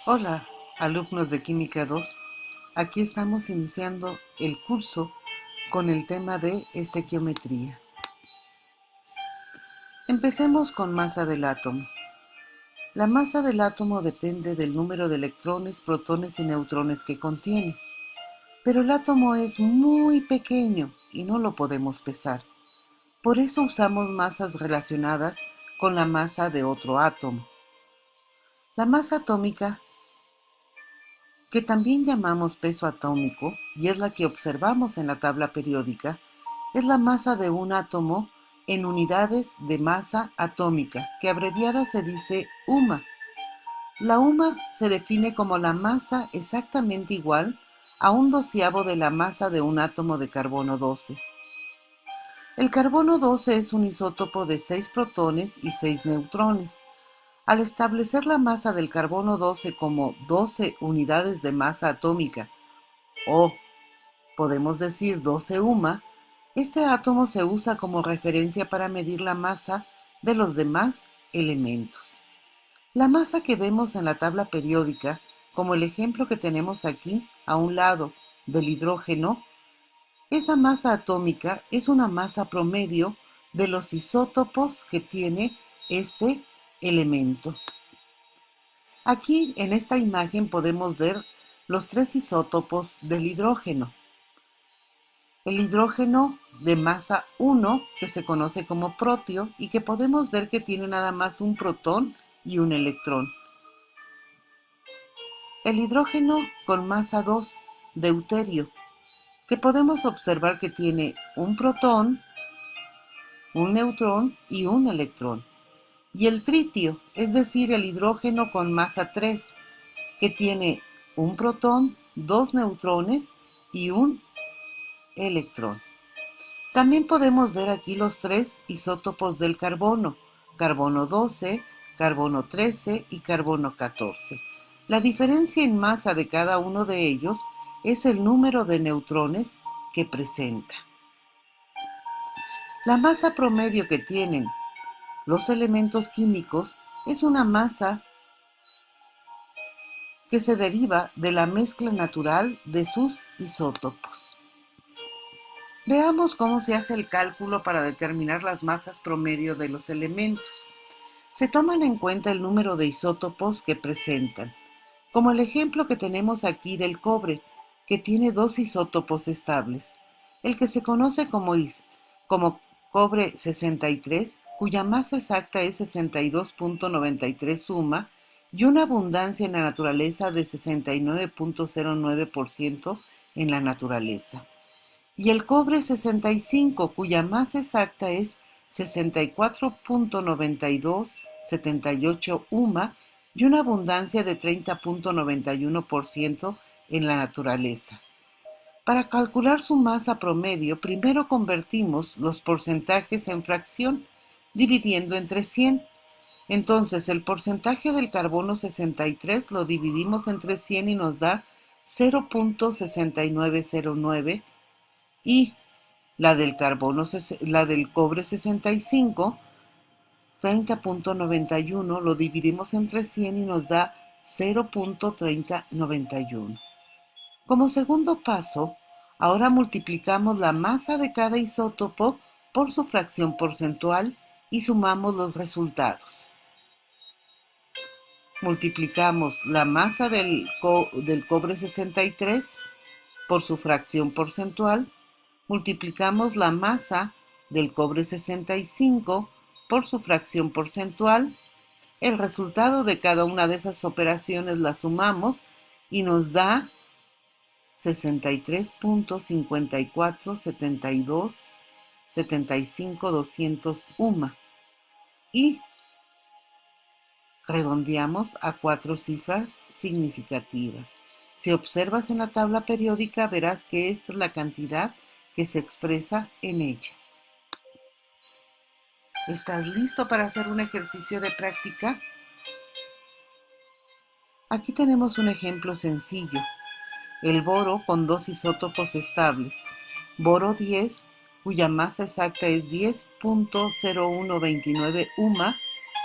Hola, alumnos de Química 2. Aquí estamos iniciando el curso con el tema de estequiometría. Empecemos con masa del átomo. La masa del átomo depende del número de electrones, protones y neutrones que contiene. Pero el átomo es muy pequeño y no lo podemos pesar. Por eso usamos masas relacionadas con la masa de otro átomo. La masa atómica, que también llamamos peso atómico, y es la que observamos en la tabla periódica, es la masa de un átomo en unidades de masa atómica, que abreviada se dice UMA. La UMA se define como la masa exactamente igual a un doceavo de la masa de un átomo de carbono 12. El carbono 12 es un isótopo de 6 protones y 6 neutrones. Al establecer la masa del carbono 12 como 12 unidades de masa atómica, o podemos decir 12 UMA, este átomo se usa como referencia para medir la masa de los demás elementos. La masa que vemos en la tabla periódica, como el ejemplo que tenemos aquí a un lado del hidrógeno, esa masa atómica es una masa promedio de los isótopos que tiene este elemento. Aquí en esta imagen podemos ver los tres isótopos del hidrógeno. El hidrógeno de masa 1, que se conoce como protio y que podemos ver que tiene nada más un protón y un electrón. El hidrógeno con masa 2, deuterio, que podemos observar que tiene un protón, un neutrón y un electrón. Y el tritio, es decir, el hidrógeno con masa 3, que tiene un protón, dos neutrones y un electrón. También podemos ver aquí los tres isótopos del carbono: carbono 12, carbono 13 y carbono 14. La diferencia en masa de cada uno de ellos es el número de neutrones que presenta. La masa promedio que tienen los elementos químicos es una masa que se deriva de la mezcla natural de sus isótopos. Veamos cómo se hace el cálculo para determinar las masas promedio de los elementos. Se toman en cuenta el número de isótopos que presentan, como el ejemplo que tenemos aquí del cobre, que tiene dos isótopos estables, el que se conoce como cobre 63, cuya masa exacta es 62.93 suma, y una abundancia en la naturaleza de 69.09% en la naturaleza. Y el cobre 65, cuya masa exacta es 64.9278 UMA y una abundancia de 30.91% en la naturaleza. Para calcular su masa promedio, primero convertimos los porcentajes en fracción, dividiendo entre 100. Entonces, el porcentaje del carbono 63 lo dividimos entre 100 y nos da 0.6909, y la del cobre 65, 30.91, lo dividimos entre 100 y nos da 0.3091. Como segundo paso, ahora multiplicamos la masa de cada isótopo por su fracción porcentual y sumamos los resultados. Multiplicamos la masa del cobre 63 por su fracción porcentual, multiplicamos la masa del cobre 65 por su fracción porcentual. El resultado de cada una de esas operaciones la sumamos y nos da 63.547275 UMA. Y redondeamos a 4 cifras significativas. Si observas en la tabla periódica, verás que esta es la cantidad que se expresa en ella. ¿Estás listo para hacer un ejercicio de práctica? Aquí tenemos un ejemplo sencillo: el boro con dos isótopos estables, boro 10, cuya masa exacta es 10.0129 UMA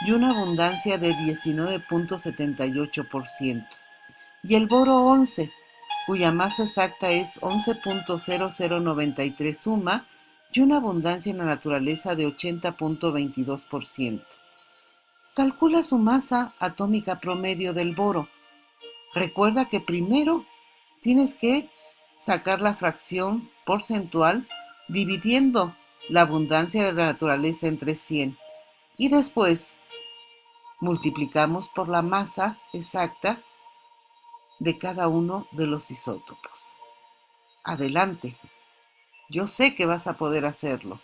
y una abundancia de 19.78%. y el boro 11, cuya masa exacta es 11.0093 suma y una abundancia en la naturaleza de 80.22%. Calcula su masa atómica promedio del boro. Recuerda que primero tienes que sacar la fracción porcentual dividiendo la abundancia de la naturaleza entre 100 y después multiplicamos por la masa exacta de cada uno de los isótopos. Adelante, yo sé que vas a poder hacerlo.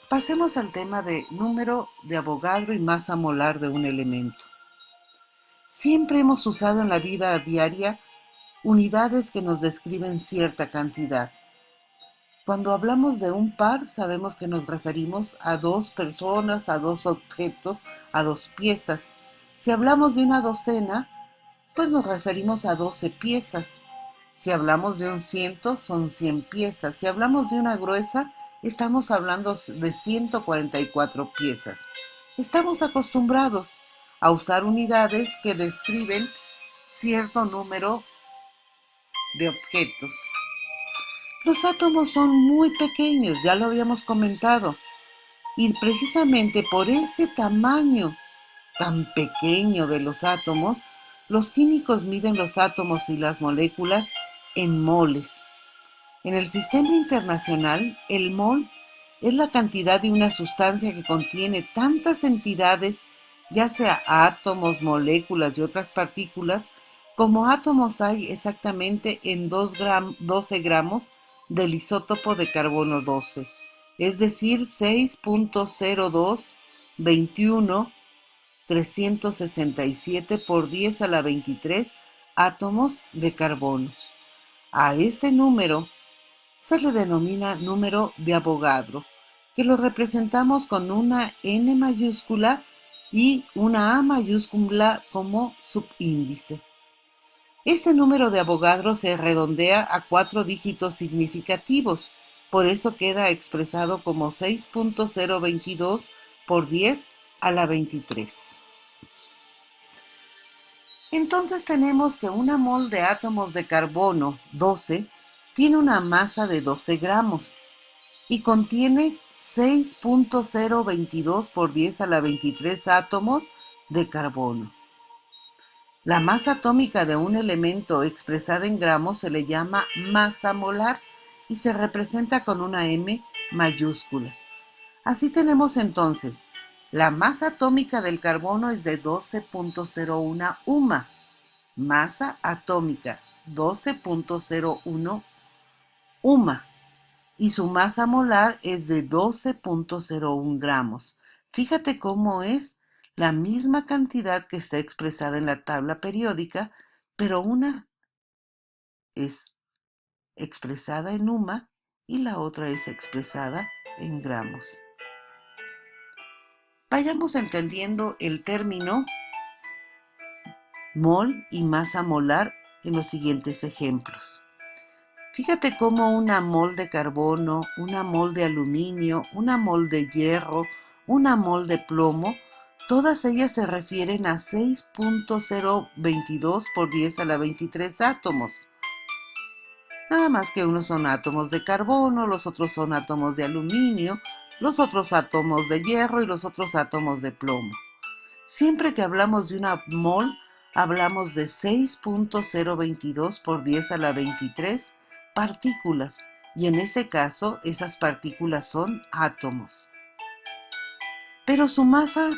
Pasemos al tema de número de Avogadro y masa molar de un elemento. Siempre hemos usado en la vida diaria unidades que nos describen cierta cantidad. Cuando hablamos de un par, sabemos que nos referimos a dos personas, a dos objetos, a dos piezas. Si hablamos de una docena, pues nos referimos a 12 piezas. Si hablamos de un ciento, son 100 piezas. Si hablamos de una gruesa, estamos hablando de 144 piezas. Estamos acostumbrados a usar unidades que describen cierto número de objetos. Los átomos son muy pequeños, ya lo habíamos comentado, y precisamente por ese tamaño tan pequeño de los átomos, los químicos miden los átomos y las moléculas en moles. En el sistema internacional, el mol es la cantidad de una sustancia que contiene tantas entidades, ya sea átomos, moléculas y otras partículas, como átomos hay exactamente en 12 gramos del isótopo de carbono 12, es decir, 6.0221 367 por 10 a la 23 átomos de carbono. A este número se le denomina número de Avogadro, que lo representamos con una N mayúscula y una A mayúscula como subíndice. Este número de Avogadro se redondea a 4 dígitos significativos, por eso queda expresado como 6.022 por 10 a la 23. Entonces tenemos que una mol de átomos de carbono 12 tiene una masa de 12 gramos y contiene 6.022 por 10 a la 23 átomos de carbono. La masa atómica de un elemento expresada en gramos se le llama masa molar y se representa con una M mayúscula. Así tenemos entonces, la masa atómica del carbono es de 12.01 UMA, masa atómica 12.01 UMA, y su masa molar es de 12.01 gramos. Fíjate cómo es la misma cantidad que está expresada en la tabla periódica, pero una es expresada en UMA y la otra es expresada en gramos. Vayamos entendiendo el término mol y masa molar en los siguientes ejemplos. Fíjate cómo una mol de carbono, una mol de aluminio, una mol de hierro, una mol de plomo, todas ellas se refieren a 6.022 por 10 a la 23 átomos. Nada más que unos son átomos de carbono, los otros son átomos de aluminio, los otros átomos de hierro y los otros átomos de plomo. Siempre que hablamos de una mol, hablamos de 6.022 por 10 a la 23 partículas, y en este caso esas partículas son átomos. Pero su masa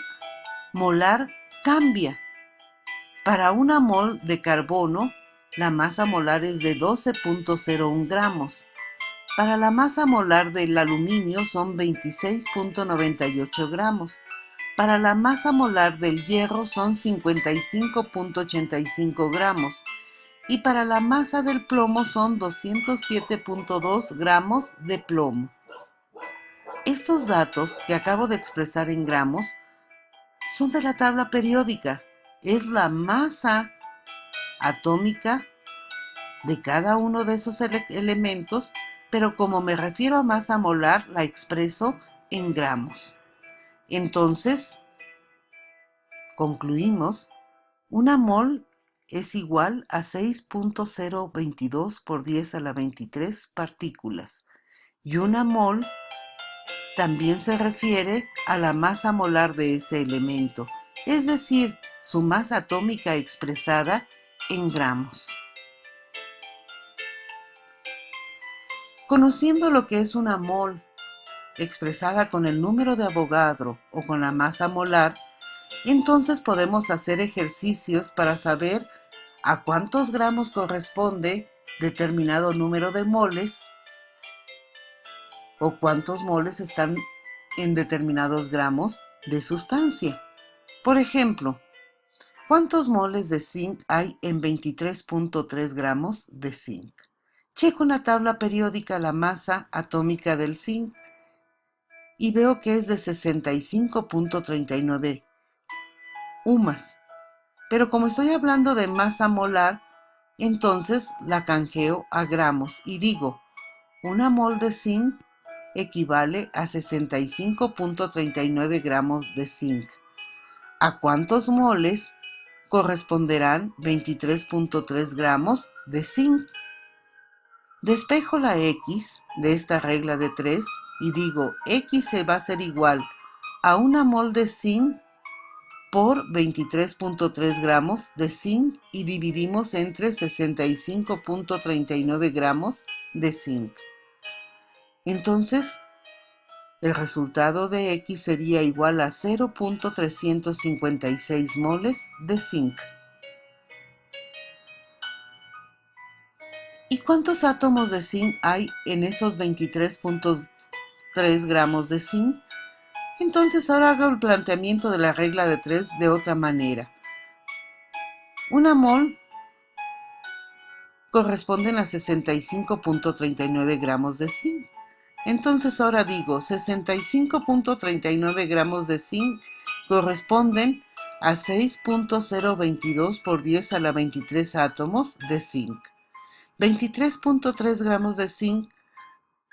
molar cambia. Para una mol de carbono, la masa molar es de 12.01 gramos. Para la masa molar del aluminio son 26.98 gramos. Para la masa molar del hierro son 55.85 gramos. Y para la masa del plomo son 207.2 gramos de plomo. Estos datos que acabo de expresar en gramos son de la tabla periódica. Es la masa atómica de cada uno de esos elementos, pero como me refiero a masa molar, la expreso en gramos. Entonces, concluimos Una mol es igual a 6.022 por 10 a la 23 partículas y una mol también se refiere a la masa molar de ese elemento, es decir, su masa atómica expresada en gramos. Conociendo lo que es una mol expresada con el número de Avogadro o con la masa molar, entonces podemos hacer ejercicios para saber a cuántos gramos corresponde determinado número de moles o cuántos moles están en determinados gramos de sustancia. Por ejemplo, ¿cuántos moles de zinc hay en 23.3 gramos de zinc? Checo en la tabla periódica la masa atómica del zinc y veo que es de 65.39 UMAS. Pero como estoy hablando de masa molar, entonces la canjeo a gramos y digo, una mol de zinc equivale a 65.39 gramos de zinc. ¿A cuántos moles corresponderán 23.3 gramos de zinc? Despejo la X de esta regla de 3 y digo, X se va a ser igual a una mol de zinc por 23.3 gramos de zinc y dividimos entre 65.39 gramos de zinc. Entonces, el resultado de X sería igual a 0.356 moles de zinc. ¿Y cuántos átomos de zinc hay en esos 23.3 gramos de zinc? Entonces ahora hago el planteamiento de la regla de 3 de otra manera. Una mol corresponde a 65.39 gramos de zinc. Entonces ahora digo, 65.39 gramos de zinc corresponden a 6.022 por 10 a la 23 átomos de zinc. 23.3 gramos de zinc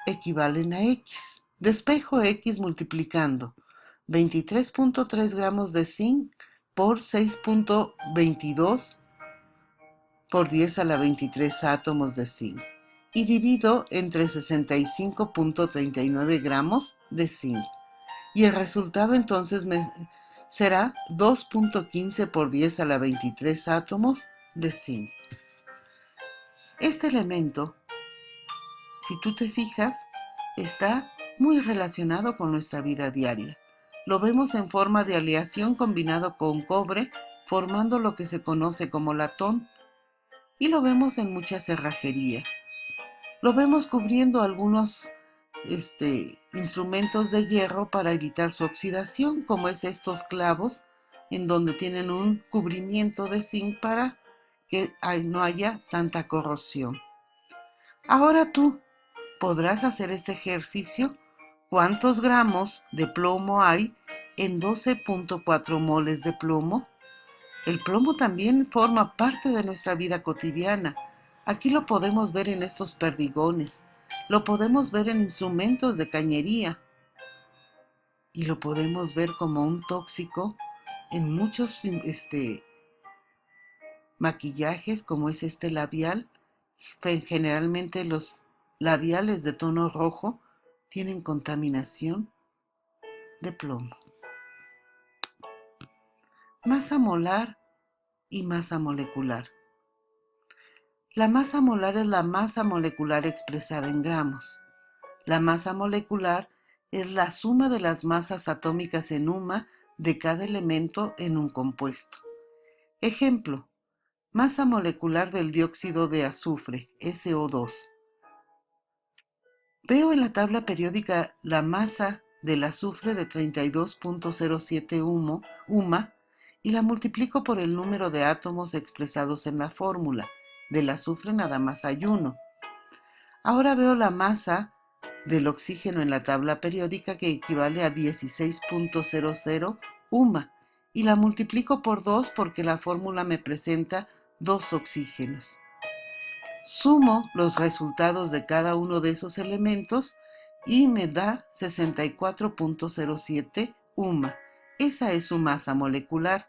equivalen a X. Despejo X multiplicando 23.3 gramos de zinc por 6.22 por 10 a la 23 átomos de zinc y divido entre 65.39 gramos de zinc. Y el resultado entonces será 2.15 por 10 a la 23 átomos de zinc. Este elemento, si tú te fijas, está muy relacionado con nuestra vida diaria. Lo vemos en forma de aleación combinado con cobre, formando lo que se conoce como latón, y lo vemos en mucha cerrajería. Lo vemos cubriendo algunos instrumentos de hierro para evitar su oxidación, como es estos clavos, en donde tienen un cubrimiento de zinc para que no haya tanta corrosión. Ahora tú podrás hacer este ejercicio. ¿Cuántos gramos de plomo hay en 12.4 moles de plomo? El plomo también forma parte de nuestra vida cotidiana. Aquí lo podemos ver en estos perdigones, lo podemos ver en instrumentos de cañería y lo podemos ver como un tóxico en muchos maquillajes, como es este labial. Generalmente los labiales de tono rojo tienen contaminación de plomo. Masa molar y masa molecular. La masa molar es la masa molecular expresada en gramos. La masa molecular es la suma de las masas atómicas en UMA de cada elemento en un compuesto. Ejemplo, masa molecular del dióxido de azufre, SO2. Veo en la tabla periódica la masa del azufre de 32.07 UMA y la multiplico por el número de átomos expresados en la fórmula. Del azufre nada más hay uno. Ahora veo la masa del oxígeno en la tabla periódica que equivale a 16.00 UMA y la multiplico por 2 porque la fórmula me presenta 2 oxígenos. Sumo los resultados de cada uno de esos elementos y me da 64.07 UMA. Esa es su masa molecular.